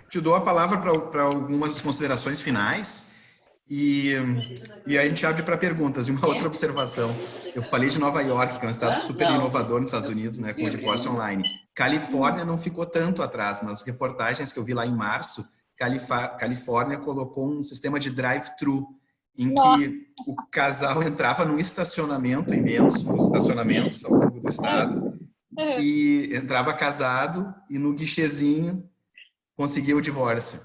te dou a palavra para algumas considerações finais e a gente abre para perguntas. E uma outra observação. Eu falei de Nova York, que é um estado super inovador nos Estados Unidos, né, com o divórcio online. Califórnia não ficou tanto atrás. Nas reportagens que eu vi lá em março, Califórnia colocou um sistema de drive-thru. em Nossa. que o casal entrava num estacionamento imenso, nos estacionamentos ao longo do estado, e entrava casado e no guichezinho conseguia o divórcio.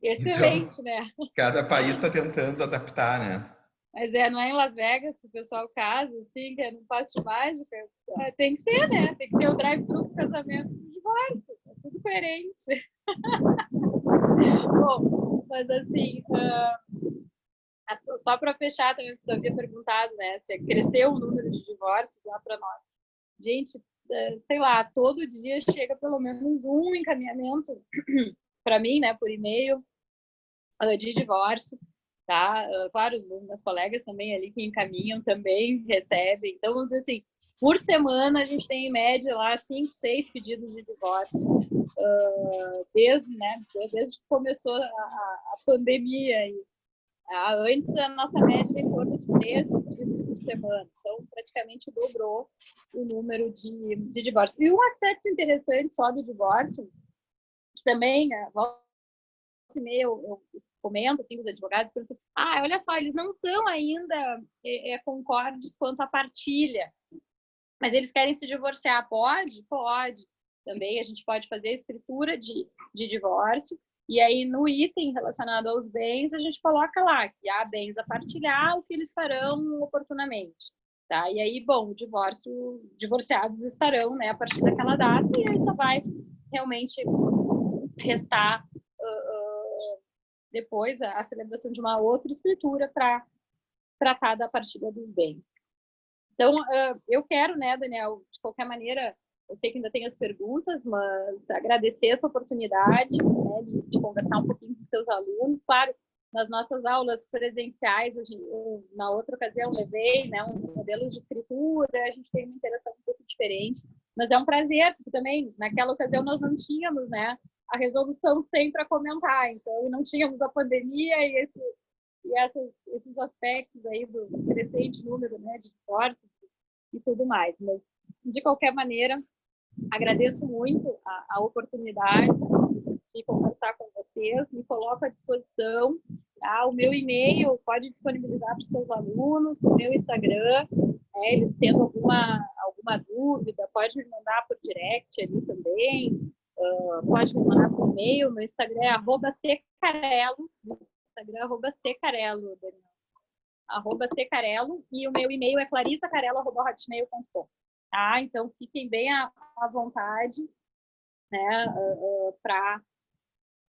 Então, Excelente, né? cada país está tentando adaptar, né? Mas não é em Las Vegas que o pessoal casa, assim, que é no passe de mágica. Tem que ser, né? Tem que ter o drive-thru do casamento do divórcio. É tudo coerente. Bom, mas assim, só para fechar também, você havia perguntado, né? Se cresceu o número de divórcios lá para nós. Gente, sei lá, todo dia chega pelo menos um encaminhamento para mim, né, por e-mail, de divórcio, tá? Claro, os meus colegas também ali que encaminham também recebem. Então, vamos dizer assim, por semana a gente tem em média lá 5, 6 pedidos de divórcio, desde que começou a pandemia. Antes a nossa média era em torno de 3 pedidos por semana, então praticamente dobrou o número de divórcios. E um aspecto interessante só do divórcio, que também, volta e meia eu comento aqui com os advogados, olha só, eles não estão ainda concordes quanto à partilha, mas eles querem se divorciar, pode? Pode. Também a gente pode fazer escritura de divórcio, e aí no item relacionado aos bens, a gente coloca lá que há bens a partilhar, o que eles farão oportunamente. Tá? E aí, bom, divorciados estarão, né, a partir daquela data, e aí só vai realmente restar depois a celebração de uma outra escritura para tratar da partilha dos bens. Então, eu quero, né, Daniel, de qualquer maneira, eu sei que ainda tem as perguntas, mas agradecer essa oportunidade, né, de conversar um pouquinho com os seus alunos. Claro, nas nossas aulas presenciais, na outra ocasião, levei, né, um modelo de escritura, a gente tem uma interação um pouco diferente, mas é um prazer, porque também, naquela ocasião, nós não tínhamos, né, a resolução sem para comentar, então, não tínhamos a pandemia e esses aspectos aí do crescente número, né, de divórcios e tudo mais. Mas, de qualquer maneira, agradeço muito a oportunidade de conversar com vocês, me coloco à disposição. Tá? O meu e-mail pode disponibilizar para os seus alunos, o meu Instagram, eles tendo alguma dúvida, pode me mandar por direct ali também, pode me mandar por e-mail, meu Instagram é @ccarello, Instagram @ccarello, Daniel. @ccarello, e o meu e-mail é clarissacarello@hotmail.com. Tá? Então, fiquem bem à vontade, né, para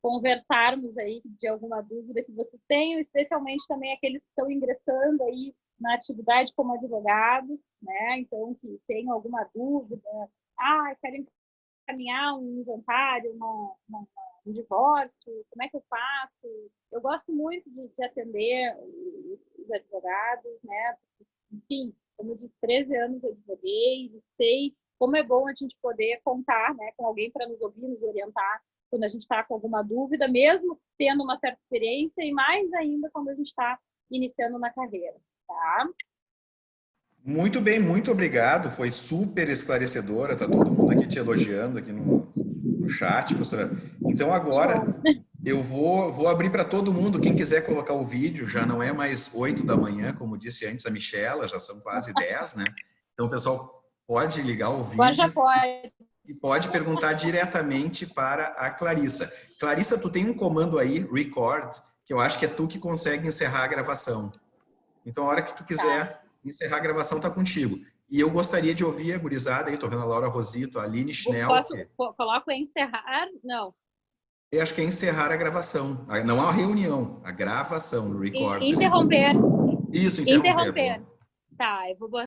conversarmos aí de alguma dúvida que vocês tenham, especialmente também aqueles que estão ingressando aí na atividade como advogados, né? Então, que tenham alguma dúvida, querem encaminhar um inventário, um divórcio, como é que eu faço? Eu gosto muito de atender os advogados, né? Enfim, como eu disse, 13 anos eu advoguei, e sei como é bom a gente poder contar, né, com alguém para nos ouvir, nos orientar quando a gente está com alguma dúvida, mesmo tendo uma certa experiência, e mais ainda quando a gente está iniciando na carreira, tá? Muito bem, muito obrigado. Foi super esclarecedora. Está todo mundo aqui te elogiando aqui no chat, professora. Então agora eu vou abrir para todo mundo. Quem quiser colocar o vídeo, já não é mais 8 da manhã, como disse antes a Michela, já são quase 10, né? Então o pessoal pode ligar o Agora já vídeo pode. e pode perguntar diretamente para a Clarissa. Clarissa, tu tem um comando aí, record, que eu acho que é tu que consegue encerrar a gravação. Então a hora que tu quiser encerrar a gravação tá contigo. E eu gostaria de ouvir a gurizada aí, tô vendo a Laura Rosito, a Aline Schnell. Coloco encerrar? Não. Eu acho que é encerrar a gravação. Não a reunião, a gravação, o record. Interromper. Isso, interromper. Tá, eu vou botar